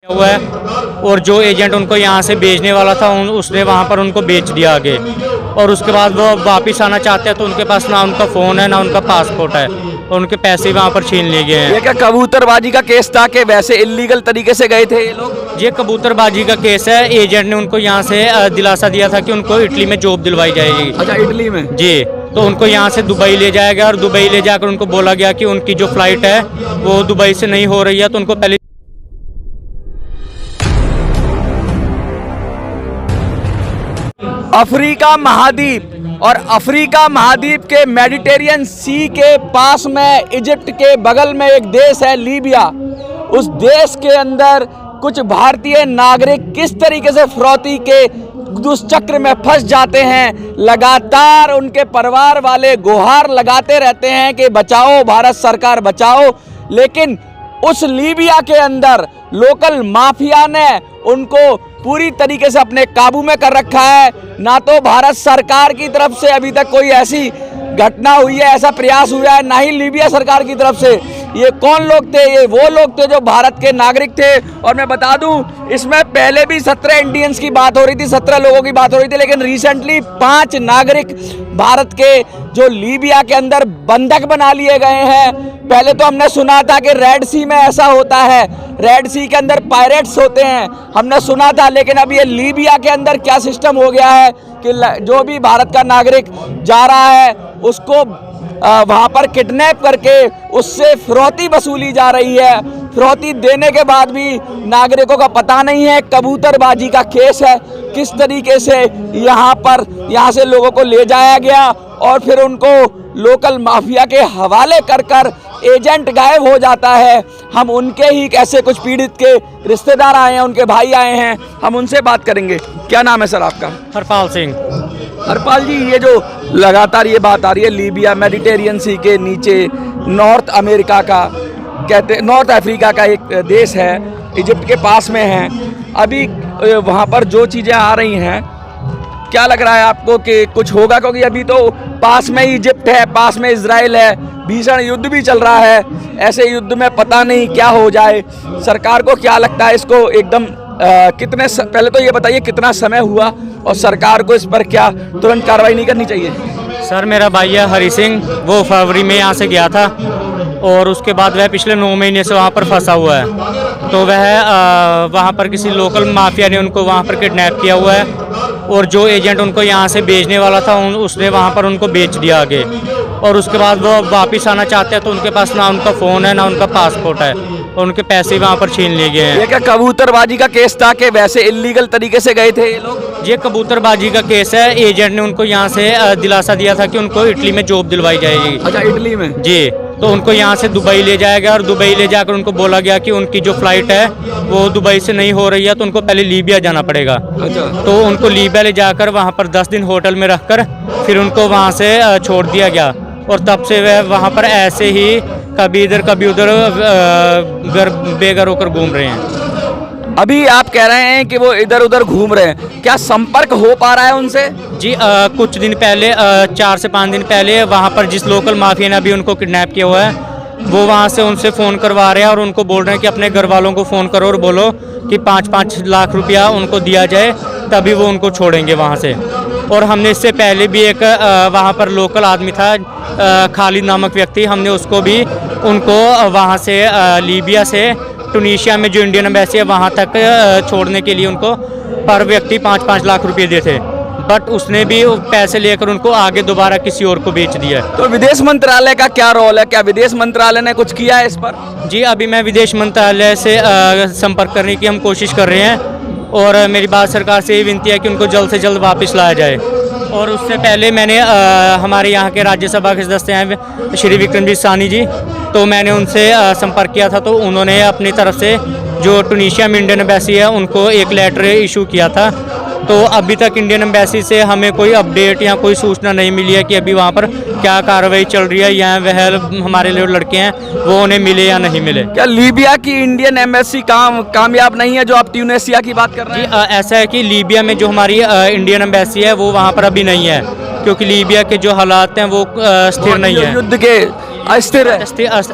हुआ है और जो एजेंट उनको यहाँ से भेजने वाला था उसने वहाँ पर उनको बेच दिया आगे। और उसके बाद वो वापस आना चाहते हैं तो उनके पास ना उनका फ़ोन है ना उनका पासपोर्ट है और उनके पैसे वहाँ पर छीन लिए गए हैं। ये क्या कबूतरबाजी का केस था कि वैसे इलीगल तरीके से गए थे ये लोग? ये कबूतरबाजी का केस है। एजेंट ने उनको यहाँ से दिलासा दिया था कि उनको इटली में जॉब दिलवाई जाएगी। अच्छा, इटली में? जी, तो उनको यहाँ से दुबई ले जाया गया और दुबई ले जाकर उनको बोला गया कि उनकी जो फ्लाइट है वो दुबई से नहीं हो रही है, तो उनको पहले अफ्रीका महाद्वीप और अफ्रीका महाद्वीप के मेडिटेरियन सी के पास में इजिप्ट के बगल में एक देश है लीबिया। उस देश के अंदर कुछ भारतीय नागरिक किस तरीके से फिरौती के दुष्चक्र में फंस जाते हैं। लगातार उनके परिवार वाले गुहार लगाते रहते हैं कि बचाओ भारत सरकार बचाओ, लेकिन उस लीबिया के अंदर लोकल माफिया ने उनको पूरी तरीके से अपने काबू में कर रखा है। ना तो भारत सरकार की तरफ से अभी तक कोई ऐसी घटना हुई है, ऐसा प्रयास हुआ है, ना ही लीबिया सरकार की तरफ से। ये कौन लोग थे? ये वो लोग थे जो भारत के नागरिक थे। और मैं बता दूं, इसमें पहले भी 17 इंडियंस की बात हो रही थी, 17 लोगों की बात हो रही थी, लेकिन रिसेंटली 5 नागरिक भारत के जो लीबिया के अंदर बंधक बना लिए गए हैं। पहले तो हमने सुना था कि रेड सी में ऐसा होता है, रेड सी के अंदर पायरेट्स होते हैं, हमने सुना था। लेकिन अब ये लीबिया के अंदर क्या सिस्टम हो गया है कि जो भी भारत का नागरिक जा रहा है उसको वहाँ पर किडनैप करके उससे फिरौती वसूली जा रही है। फिरौती देने के बाद भी नागरिकों का पता नहीं है। कबूतरबाजी का केस है, किस तरीके से यहाँ से लोगों को ले जाया गया और फिर उनको लोकल माफिया के हवाले कर एजेंट गायब हो जाता है। हम उनके ही कैसे कुछ पीड़ित के रिश्तेदार आए हैं, उनके भाई आए हैं, हम उनसे बात करेंगे। क्या नाम है सर आपका? हरपाल सिंह। हरपाल जी, ये जो लगातार ये बात आ रही है लीबिया मेडिटेरियन सी के नीचे नॉर्थ अमेरिका का नॉर्थ अफ्रीका का एक देश है, इजिप्ट के पास में है, अभी वहाँ पर जो चीज़ें आ रही हैं, क्या लग रहा है आपको कि कुछ होगा? क्योंकि अभी तो पास में इजिप्ट है, पास में इजराइल है, भीषण युद्ध भी चल रहा है। ऐसे युद्ध में पता नहीं क्या हो जाए। सरकार को क्या लगता है इसको एकदम पहले तो ये बताइए कितना समय हुआ और सरकार को इस पर क्या तुरंत कार्रवाई नहीं करनी चाहिए? सर, मेरा भाई है हरी सिंह, वो फरवरी में यहाँ से गया था और उसके बाद वह पिछले 9 महीने से वहाँ पर फंसा हुआ है। तो वह वहाँ पर किसी लोकल माफिया ने उनको वहाँ पर किडनैप किया हुआ है और जो एजेंट उनको यहाँ से भेजने वाला था उसने वहाँ पर उनको बेच दिया आगे। और उसके बाद वो वापस आना चाहते हैं तो उनके पास ना उनका फ़ोन है ना उनका पासपोर्ट है और उनके पैसे वहाँ पर छीन लिए गए हैं। ये क्या कबूतरबाजी का केस था कि वैसे इलीगल तरीके से गए थे ये लोग? ये कबूतरबाजी का केस है। एजेंट ने उनको यहाँ से दिलासा दिया था कि उनको इटली में जॉब दिलवाई जाएगी। अच्छा, इटली में? जी, तो उनको यहाँ से दुबई ले जाया गया और दुबई ले जाकर उनको बोला गया कि उनकी जो फ्लाइट है वो दुबई से नहीं हो रही है, तो उनको पहले लीबिया जाना पड़ेगा। अच्छा। तो उनको लीबिया ले जाकर वहाँ पर 10 दिन होटल में रखकर फिर उनको वहाँ से छोड़ दिया गया और तब से वह वहाँ पर ऐसे ही कभी इधर कभी उधर बेघर होकर घूम रहे हैं। अभी आप कह रहे हैं कि वो इधर उधर घूम रहे हैं, क्या संपर्क हो पा रहा है उनसे? जी, कुछ दिन पहले 4 से 5 दिन पहले वहाँ पर जिस लोकल माफिया ने अभी उनको किडनैप किया हुआ है वो वहाँ से उनसे फ़ोन करवा रहे हैं और उनको बोल रहे हैं कि अपने घर वालों को फ़ोन करो और बोलो कि 5-5 लाख रुपया उनको दिया जाए, तभी वो उनको छोड़ेंगे वहाँ से। और हमने इससे पहले भी एक वहाँ पर लोकल आदमी था, खालिद नामक व्यक्ति, हमने उसको भी उनको वहाँ से लीबिया से टूनीशिया में जो इंडियन एम्बेसी है वहाँ तक छोड़ने के लिए उनको पर व्यक्ति 5-5 लाख रुपए दिए थे, बट उसने भी पैसे लेकर उनको आगे दोबारा किसी और को बेच दिया। तो विदेश मंत्रालय का क्या रोल है? क्या विदेश मंत्रालय ने कुछ किया है इस पर? जी, अभी मैं विदेश मंत्रालय से संपर्क करने की हम कोशिश कर रहे हैं और मेरी बात सरकार से ये विनती है कि उनको जल्द से जल्द वापस लाया जाए। और उससे पहले मैंने हमारे यहाँ के राज्यसभा के सदस्य हैं श्री विक्रमजीत साहनी जी, तो मैंने उनसे संपर्क किया था, तो उन्होंने अपनी तरफ से जो टूनीशिया में इंडियन एम्बेसी है उनको एक लेटर इशू किया था। तो अभी तक इंडियन एम्बेसी से हमें कोई अपडेट या कोई सूचना नहीं मिली है कि अभी वहाँ पर क्या कार्रवाई चल रही है या वह हमारे जो लड़के हैं वो उन्हें मिले या नहीं मिले। क्या लीबिया की इंडियन एम्बेसी कामयाब नहीं है? जो आप ट्यूनीशिया की बात कर रहे हैं? जी, ऐसा है कि लीबिया में जो हमारी इंडियन एम्बेसी है वो वहाँ पर अभी नहीं है, क्योंकि लीबिया के जो हालात हैं वो स्थिर नहीं है। अस्थिर है।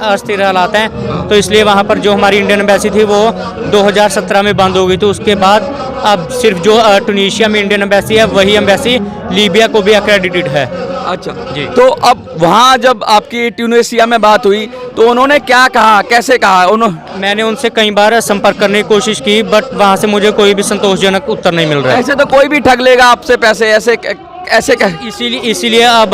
अस्थिर हालात हैं, तो इसलिए वहाँ पर जो हमारी इंडियन एम्बेसी थी वो 2017 में बंद हो गई थी। उसके बाद अब सिर्फ जो टुनीशिया में इंडियन एम्बेसी है वही एम्बेसी लीबिया को भी अक्रेडिटेड है। अच्छा जी। तो अब वहाँ जब आपकी ट्यूनीशिया में बात हुई तो उन्होंने क्या कहा, कैसे कहा? मैंने उनसे कई बार संपर्क करने की कोशिश की, बट वहाँ से मुझे कोई भी संतोषजनक उत्तर नहीं मिल रहा है। ऐसे तो कोई भी ठग लेगा आपसे पैसे, ऐसे ऐसे इसीलिए अब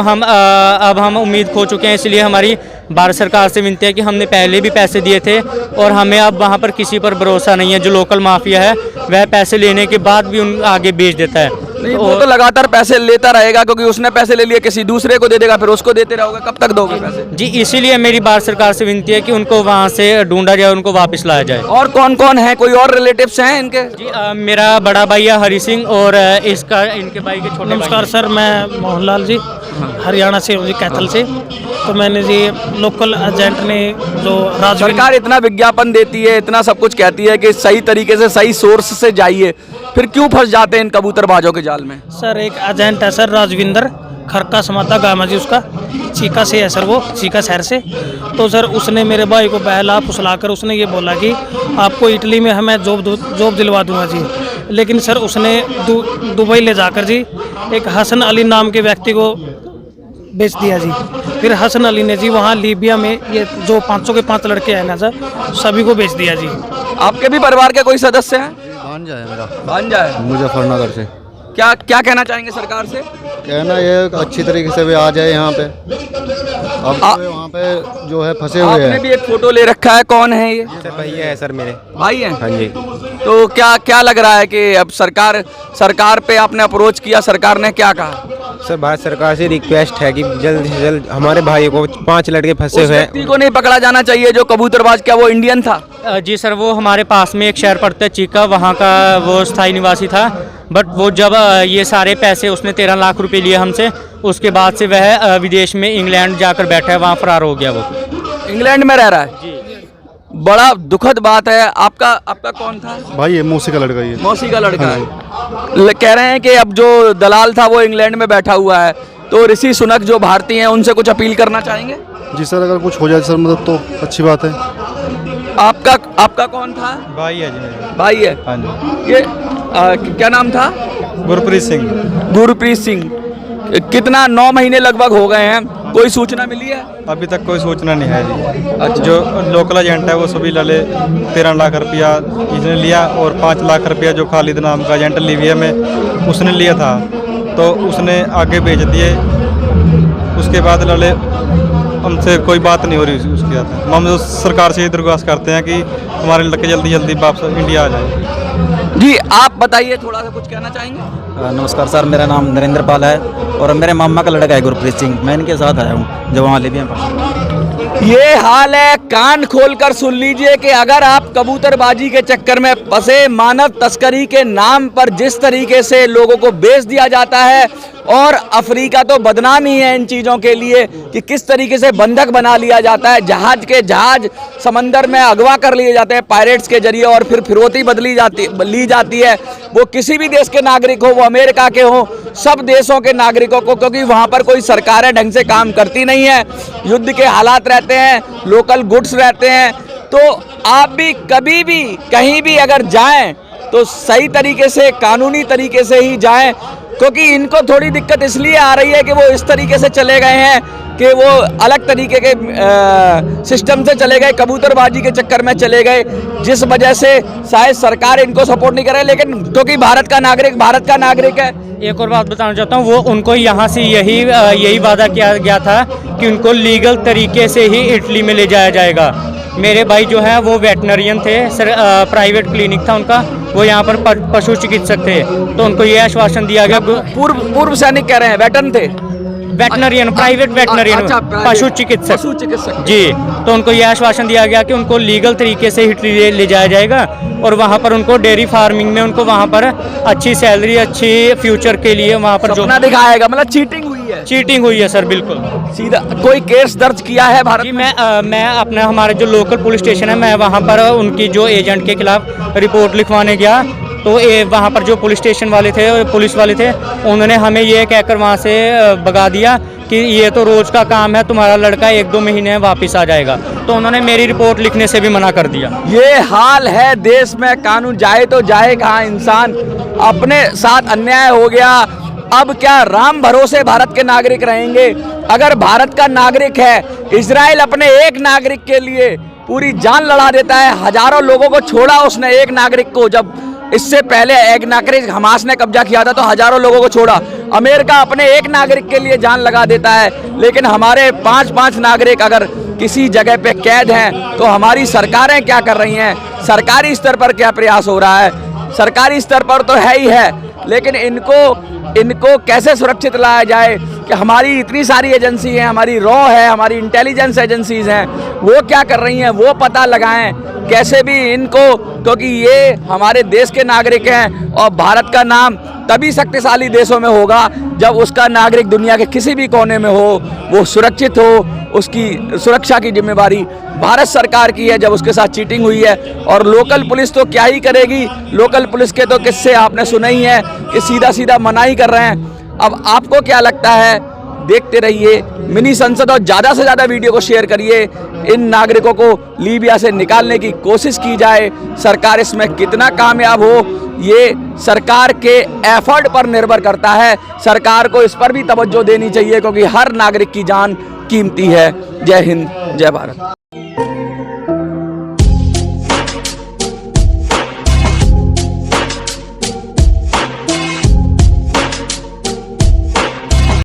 हम उम्मीद खो चुके हैं। इसलिए हमारी भारत सरकार से विनती है कि हमने पहले भी पैसे दिए थे और हमें अब वहाँ पर किसी पर भरोसा नहीं है। जो लोकल माफिया है वह पैसे लेने के बाद भी उन आगे बेच देता है। नहीं, वो तो लगातार पैसे लेता रहेगा, क्योंकि उसने पैसे ले लिए किसी दूसरे को दे देगा, फिर उसको देते रहोगे, कब तक दोगे पैसे? जी, इसीलिए मेरी भारत सरकार से विनती है कि उनको वहाँ से ढूंढा जाए, उनको वापस लाया जाए। और कौन कौन है, कोई और रिलेटिव्स हैं इनके? जी, मेरा बड़ा भाई है हरी सिंह और इनके भाई के छोटे। नमस्कार सर, मैं मोहनलाल जी, हरियाणा से हूँ जी, कैथल से। तो मैंने जी लोकल एजेंट ने जो सरकार इतना विज्ञापन देती है, इतना सब कुछ कहती है कि सही तरीके से सही सोर्स से जाइए, फिर क्यों फंस जाते हैं इन कबूतरबाजों के जाल में? सर एक एजेंट है सर, राजविंदर खरका समाता गामा जी, उसका चीका से है सर, वो चीका शहर से। तो सर उसने मेरे भाई को बहला फुसलाकर उसने ये बोला कि आपको इटली में हमें जॉब दिलवा दूंगा जी। लेकिन सर उसने दुबई ले जाकर जी एक हसन अली नाम के व्यक्ति को बेच दिया जी। फिर हसन अली ने जी वहाँ लीबिया में ये जो 500 के 5 लड़के हैं ना सर, सभी को बेच दिया जी। आपके भी परिवार के कोई सदस्य हैं? भांजा है मेरा, भांजा है। मुजफ्फरनगर से। क्या क्या कहना चाहेंगे सरकार से? कहना ये अच्छी तरीके से भी आ जाए यहाँ पे। अब तो वहाँ पे जो है फंसे हुए आपने हैं। भी एक फोटो ले रखा है, कौन है ये? भैया है सर मेरे। भाई हैं? हाँ जी। तो क्या क्या लग रहा है कि अब सरकार पे आपने अप्रोच किया, सरकार ने क्या कहा? सर भारत सरकार से रिक्वेस्ट है कि जल्द से जल्द हमारे भाई को 5 लड़के फंसे उस हुए व्यक्ति को नहीं पकड़ा जाना चाहिए जो कबूतरबाज? क्या वो इंडियन था? जी सर, वो हमारे पास में एक शहर पड़ता है चीका, वहाँ का वो स्थायी निवासी था। बट वो जब ये सारे पैसे उसने 13 लाख रुपए लिए हमसे, उसके बाद से वह विदेश में इंग्लैंड जाकर बैठा है, वहाँ फरार हो गया वो। इंग्लैंड में रह रहा है जी। बड़ा दुखद बात है। आपका कौन था? भाई ये मौसी का लड़का, ये मौसी का लड़का है। कह रहे हैं कि अब जो दलाल था वो इंग्लैंड में बैठा हुआ है, तो ऋषि सुनक जो भारतीय हैं उनसे कुछ अपील करना चाहेंगे? जी सर, अगर कुछ हो जाए सर मदद तो अच्छी बात है। आपका कौन था? भाई है जी मेरे। भाई है। हाँ जी। ये क्या नाम था? गुरप्रीत सिंह। गुरप्रीत सिंह। कितना 9 महीने लगभग हो गए हैं, कोई सूचना मिली है? अभी तक कोई सूचना नहीं है जी। जो लोकल एजेंट है वो सभी लले 13 लाख रुपया इसने लिया और 5 लाख रुपया जो खालिद नाम का एजेंट लीबिया में उसने लिया था, तो उसने आगे बेच दिए। उसके बाद लले हमसे कोई बात नहीं हो रही उसके साथ। हम सरकार से ये दरख्वास्त करते हैं कि हमारे लड़के जल्दी जल्दी वापस इंडिया आ जाए। जी आप बताइए, थोड़ा सा कुछ कहना चाहेंगे? नमस्कार सर, मेरा नाम नरेंद्र पाल है और मेरे मामा का लड़का है गुरप्रीत सिंह। मैं इनके साथ आया हूँ जो वहाँ लीबिया में। ये हाल है। कान खोलकर सुन लीजिए कि अगर आप कबूतरबाजी के चक्कर में फंसे, मानव तस्करी के नाम पर जिस तरीके से लोगों को बेच दिया जाता है, और अफ्रीका तो बदनाम ही है इन चीज़ों के लिए कि किस तरीके से बंधक बना लिया जाता है, जहाज समंदर में अगवा कर लिए जाते हैं पायरेट्स के जरिए और फिर फिरौती ली जाती है। वो किसी भी देश के नागरिक हो, वो अमेरिका के हो, सब देशों के नागरिकों को, क्योंकि वहाँ पर कोई सरकारें ढंग से काम करती नहीं है, युद्ध के हालात रहते हैं, लोकल गुड्स रहते हैं। तो आप भी कभी भी कहीं भी अगर जाएं तो सही तरीके से, कानूनी तरीके से ही जाएं, क्योंकि इनको थोड़ी दिक्कत इसलिए आ रही है कि वो इस तरीके से चले गए हैं कि वो अलग तरीके के सिस्टम से चले गए, कबूतरबाजी के चक्कर में चले गए, जिस वजह से शायद सरकार इनको सपोर्ट नहीं करे। लेकिन क्योंकि भारत का नागरिक है। एक और बात बताना चाहता हूँ, वो उनको यहाँ से यही वादा किया गया था कि उनको लीगल तरीके से ही इटली में ले जाया जाएगा। मेरे भाई जो है वो वेटनरियन थे सर, प्राइवेट क्लिनिक था उनका, वो यहाँ पर पशु चिकित्सक थे, तो उनको ये आश्वासन दिया गया। पूर्व सैनिक कह रहे हैं, वेटरन थे, वेटनरियन, प्राइवेट वेटनरियन, पशु चिकित्सक जी। तो उनको यह आश्वासन दिया गया कि उनको लीगल तरीके से इटली ले जाया जाएगा और वहाँ पर उनको डेयरी फार्मिंग में उनको वहाँ पर अच्छी सैलरी, अच्छी फ्यूचर के लिए वहाँ पर जो दिखाएगा। मतलब चीटिंग हुई है सर, बिल्कुल सीधा। कोई केस दर्ज किया है भारत जी? मैं अपना हमारे जो लोकल पुलिस स्टेशन है, मैं वहाँ पर उनकी जो एजेंट के खिलाफ रिपोर्ट लिखवाने गया, तो वहाँ पर जो पुलिस स्टेशन वाले थे, पुलिस वाले थे, उन्होंने हमें ये कहकर वहाँ से भगा दिया कि ये तो रोज़ का काम है, तुम्हारा लड़का 1-2 महीने में वापस आ जाएगा। तो उन्होंने मेरी रिपोर्ट लिखने से भी मना कर दिया। ये हाल है देश में, कानून जाए तो जाए कहाँ। इंसान अपने साथ अन्याय हो गया, अब क्या राम भरोसे भारत के नागरिक रहेंगे? अगर भारत का नागरिक है, इजराइल अपने एक नागरिक के लिए पूरी जान लड़ा देता है। हजारों लोगों को छोड़ा उसने, एक नागरिक को। जब इससे पहले एक नागरिक हमास ने कब्जा किया था तो हजारों लोगों को छोड़ा। अमेरिका अपने एक नागरिक के लिए जान लगा देता है, लेकिन हमारे 5-5 नागरिक अगर किसी जगह पे कैद हैं तो हमारी सरकारें क्या कर रही हैं? सरकारी स्तर पर क्या प्रयास हो रहा है? सरकारी स्तर पर तो है ही है, लेकिन इनको कैसे सुरक्षित लाया जाए कि हमारी इतनी सारी एजेंसी हैं, हमारी रॉ है, हमारी इंटेलिजेंस एजेंसीज हैं, वो क्या कर रही हैं, वो पता लगाएं कैसे भी इनको, क्योंकि ये हमारे देश के नागरिक हैं और भारत का नाम तभी शक्तिशाली देशों में होगा जब उसका नागरिक दुनिया के किसी भी कोने में हो, वो सुरक्षित हो। उसकी सुरक्षा की जिम्मेदारी भारत सरकार की है जब उसके साथ चीटिंग हुई है। और लोकल पुलिस तो क्या ही करेगी, लोकल पुलिस के तो किस्से आपने सुने ही हैं कि सीधा सीधा मनाही कर रहे हैं। अब आपको क्या लगता है? देखते रहिए मिनी संसद और ज़्यादा से ज़्यादा वीडियो को शेयर करिए। इन नागरिकों को लीबिया से निकालने की कोशिश की जाए। सरकार इसमें कितना कामयाब हो ये सरकार के एफर्ट पर निर्भर करता है। सरकार को इस पर भी तवज्जो देनी चाहिए क्योंकि हर नागरिक की जान कीमती है। जय हिंद, जय भारत।